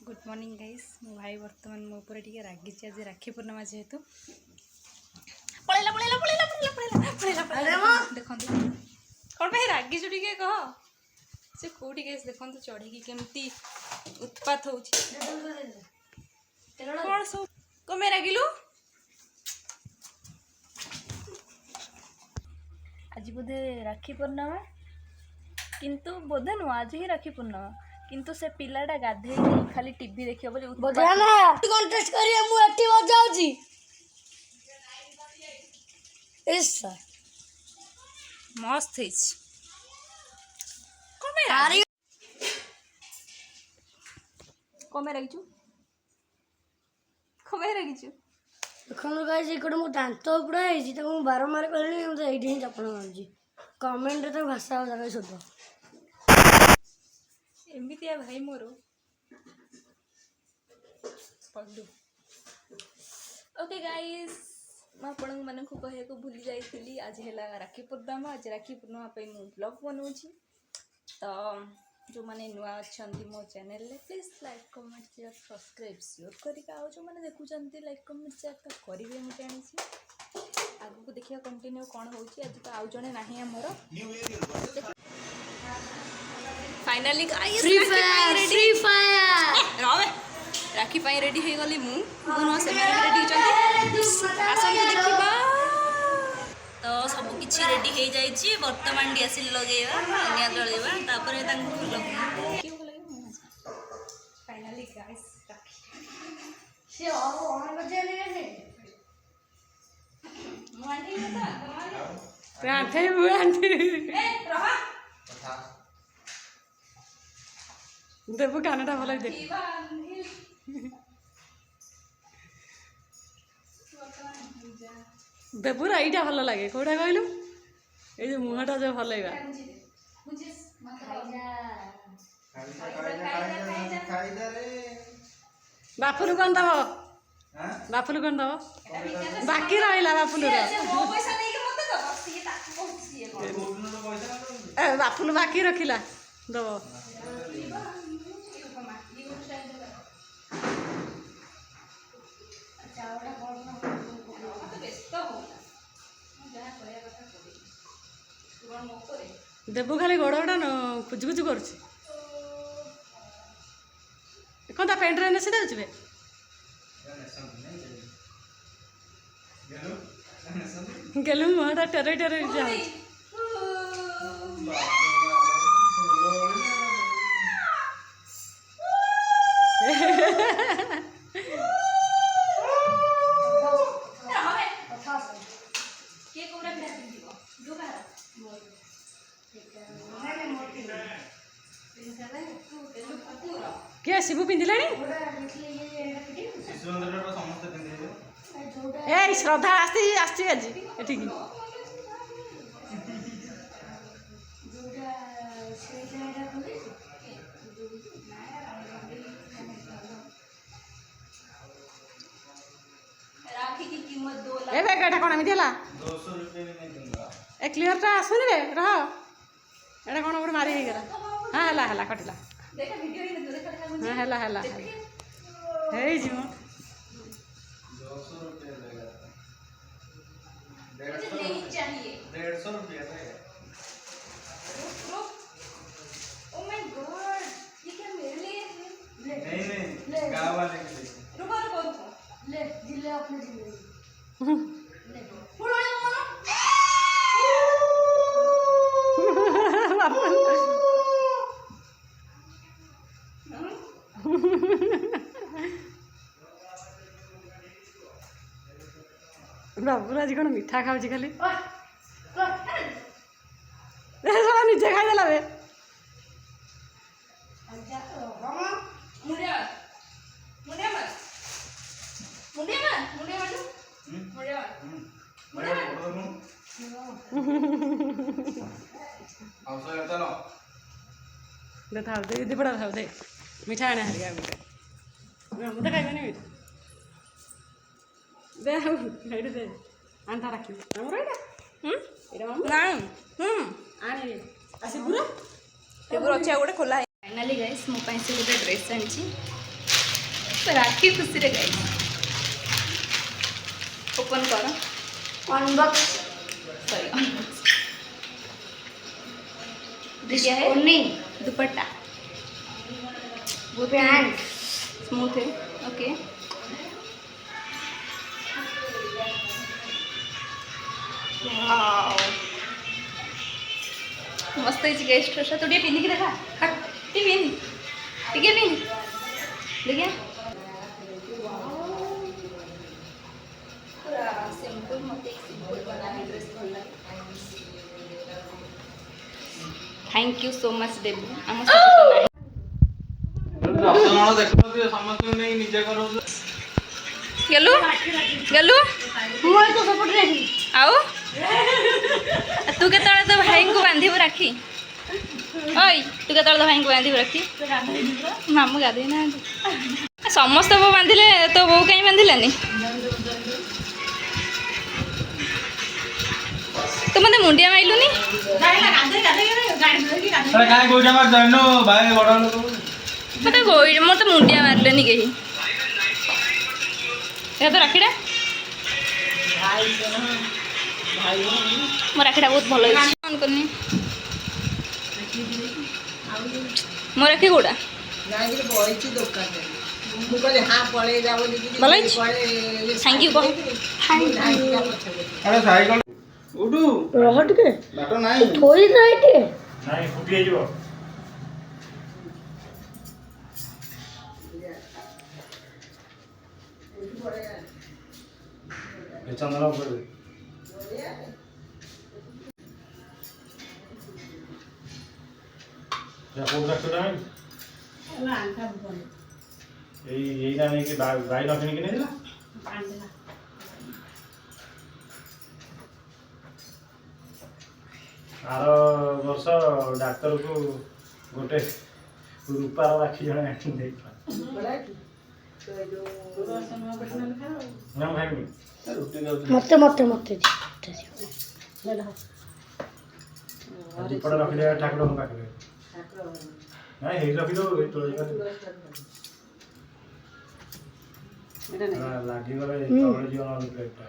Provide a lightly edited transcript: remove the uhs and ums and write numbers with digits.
Good morning guys. मो भाई बर्तमान मो ऊपर टिके रागी आज राखी पूर्णिमा जेहेतु पळेला पळेला पळेला पळेला पळेला पळेला देखो कौन भाई रागी छु टिके कह से कोठी गाइस देखो चढ़ी की केमती उत्पात होउची कौन सब कमे रागिलु आज बोधे राखी पूर्णिमा किंतु बोधे नु आज ही राखी पूर्णिमा किंतु से पिलाटा गाधे खाली टीवी देखियो बोले बजाना कॉन्टेस्ट करिए मु एठी बजाउची ऐसा मस्त हिच कमे रगिछु देखो गाइस इकड़ मो दांत उपड़ा है तो मु बारंबार कहली हम तो एठी ही चपल मारजी कमेंट रे तो भाषा जगह सुध एमती भाई मोर पढ़ू ओके गाइस मुझे मान कह भूली जाइली आज है राखी पूर्णिमा आज राखी पूर्णिमा मु ब्लॉग बनाऊँगी तो जो मैंने नुआ अच्छा मो channel please like comment share subscribe share करके आओ जो मैंने देखुं लाइक कमेंट शेयर तो करेंगे मुझे जानी आगू को देखिए कंटिन्यू कौन हो आज तो आउ जड़े ना आमर फाइनली फ्री फायर राखी पाई रेडी हो गली मुझे रेडी आसतु देखा तो सब किसी रेडी हो जाइए बर्तमान डीएसएल लगेगा निया जलैवा तापर फाइनली गाइस से और बजे ले देबू गाना भल देख देबूर यहीटा भल लगे कौटा कहलु ये मुहटा जो भल बापुलु कौन दब बापुलु कौन दब बाकी रहा बापुलु बापुलु बाकी रखिला दब देबू खाली गोड़ गोटा खुजुखुजु कर पेंट रे नसी दे गेलु मुहटा टेरे टेरे जा किए शिबू पिंधिला ए श्रद्धा आसती आज एठिकी ए बेटा कौन एमती है ए क्लीयरटा आसुनि रे रह एटा कौन गोटे मारी गला हाँ है कटिला हाँ है जीव बाबू आज कौन मीठा खाऊँ खाली निजे खाईदेला बे था दे पड़ा था दे मीठा आने हरिया गोटे मुझे खाइबनी मीठा दे दे आंटा रखी आने अच्छे गोटे खोला फाइनाली गाइस मो से गोटे ड्रेस आनी राखी खुशी रे गाइस ओपन करो अनबॉक्स सॉरी क्या है दुपट्टा बहुत पैंट स्मूथ है ओके मस्त है गेस्ट तो ଟିକେ ପିନ୍ଧିକି ଦେଖା ଟିକେ ପିନ୍ଧି ଟିକେ ପିନ୍ଧି ଦେଖିଆ पूरा सिंपल मते सिंपल बना है ड्रेस भल लागे थैंक यू सो मच देबू हम सब तो नहीं ଆପଣ ଦେଖୁଛନ୍ତି ସମସ୍ତଙ୍କୁ ନେଇ ନିଜେ କରନ୍ତୁ गलू गलू ମୁଁ ତ ସପୋର୍ଟ ରେ आओ तू के तळे तो भाई को बांधिबू राखी ओय तू के तळे तो भाई को बांधिबू राखी मामू गाधे ना समस्त बो बांधिले तो बो कहीं बांधिलानी तू मते मुंडिया माइलुनी अरे काय गोजा मार जानो भाई बड़ लोक मते गोई मते मुंडिया मारलेनी केही ये तो राखीडा मो राखीडा बहुत भल होइछ ऑन करनी मो राखी कोडा भल होइछ थैंक यू कह अरे साइकल उठू रह टिके बाटो नाही थोड़ी नहीं टे नाही फुटी जिवो ए चंदन ऊपर या कोड रखतो नाही এই না নেকি ভাই না কিনে কিনে দিলা आर वर्ष डाक्तर को गोटे रूपार राखी जड़े मते मते मते दीपड़ रखी दे ठाकुर पाखे ना रखी दो लगे गले तले जीवन प्लेटा